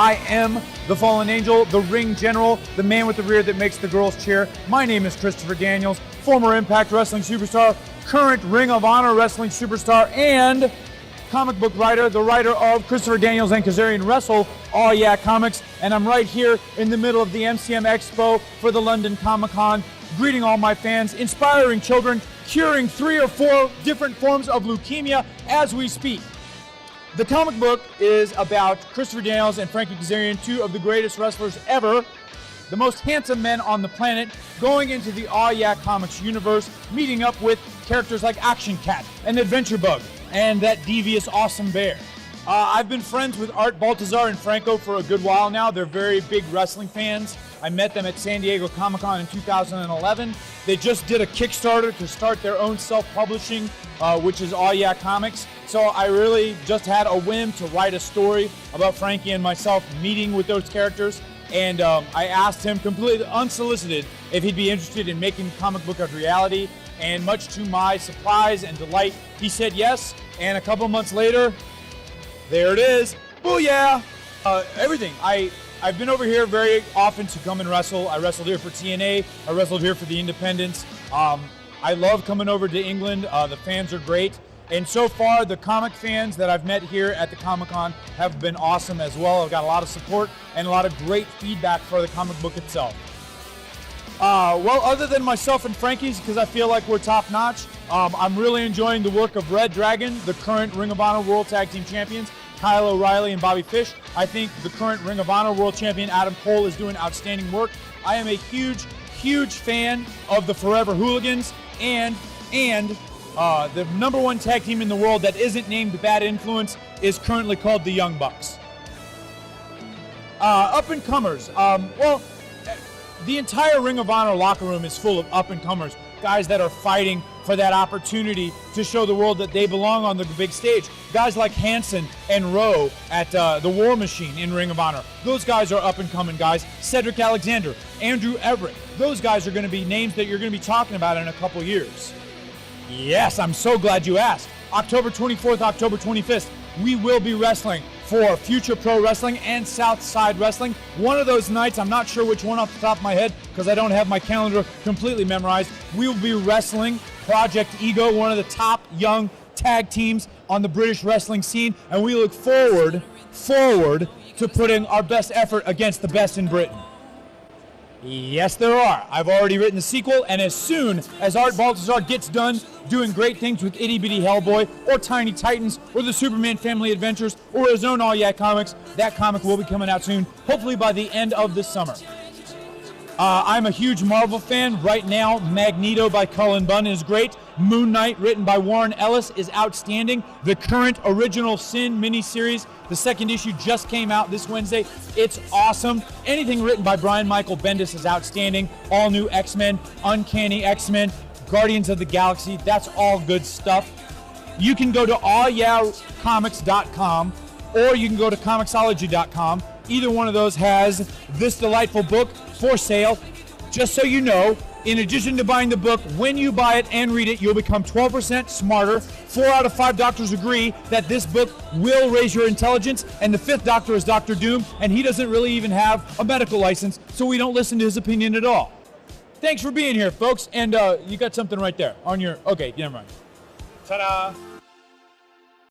I am the fallen angel, the ring general, the man with the rear that makes the girls cheer. My name is Christopher Daniels, former Impact Wrestling superstar, current Ring of Honor wrestling superstar, and comic book writer, the writer of Christopher Daniels and Kazarian Wrestle, All Yeah Comics. And I'm right here in the middle of the MCM Expo for the London Comic Con, greeting all my fans, inspiring children, curing 3 or 4 different forms of leukemia as we speak. The comic book is about Christopher Daniels and Frankie Kazarian, 2 of the greatest wrestlers ever, the most handsome men on the planet, going into the All Yeah Comics universe, meeting up with characters like Action Cat and Adventure Bug and that devious awesome bear. I've been friends with Art Baltazar and Franco for a good while now. They're very big wrestling fans. I met them at San Diego Comic Con in 2011. They just did a Kickstarter to start their own self-publishing, which is All Yeah Comics. So I really just had a whim to write a story about Frankie and myself meeting with those characters. And I asked him completely unsolicited if he'd be interested in making the comic book a reality. And much to my surprise and delight, he said yes. And a couple months later, there it is. Booyah! Everything. I've been over here very often to come and wrestle. I wrestled here for TNA. I wrestled here for the Independents. I love coming over to England. The fans are great. And so far, the comic fans that I've met here at the Comic-Con have been awesome as well. I've got a lot of support and a lot of great feedback for the comic book itself. Well, other than myself and Frankie's, because I feel like we're top-notch, I'm really enjoying the work of Red Dragon, the current Ring of Honor World Tag Team Champions, Kyle O'Reilly and Bobby Fish. I think the current Ring of Honor World Champion, Adam Cole, is doing outstanding work. I am a huge, huge fan of the Forever Hooligans and the #1 tag team in the world that isn't named Bad Influence is currently called the Young Bucks. Up-and-comers. Well, the entire Ring of Honor locker room is full of up-and-comers, guys that are fighting for that opportunity to show the world that they belong on the big stage. Guys like Hanson and Rowe at the War Machine in Ring of Honor. Those guys are up-and-coming guys. Cedric Alexander, Andrew Everett. Those guys are going to be names that you're going to be talking about in a couple years. Yes, I'm so glad you asked. October 24th, October 25th, we will be wrestling for Future Pro Wrestling and Southside Wrestling. One of those nights, I'm not sure which one off the top of my head because I don't have my calendar completely memorized. We will be wrestling Project Ego, one of the top young tag teams on the British wrestling scene, and we look forward to putting our best effort against the best in Britain. Yes, there are. I've already written the sequel, and as soon as Art Baltazar gets done doing great things with Itty Bitty Hellboy, or Tiny Titans, or the Superman Family Adventures, or his own All Yeah Comics, that comic will be coming out soon, hopefully by the end of the summer. I'm a huge Marvel fan. Right now, Magneto by Cullen Bunn is great. Moon Knight, written by Warren Ellis, is outstanding. The current Original Sin miniseries, the 2nd issue, just came out this Wednesday. It's awesome. Anything written by Brian Michael Bendis is outstanding. All new X-Men, Uncanny X-Men, Guardians of the Galaxy, that's all good stuff. You can go to allyeahcomics.com or you can go to comiXology.com. Either one of those has this delightful book for sale. Just so you know, in addition to buying the book, when you buy it and read it, you'll become 12% smarter. 4 out of 5 doctors agree that this book will raise your intelligence, and the 5th doctor is Dr. Doom, and he doesn't really even have a medical license, so we don't listen to his opinion at all. Thanks for being here, folks, and you got something right there on your... Okay, never mind. Ta-da!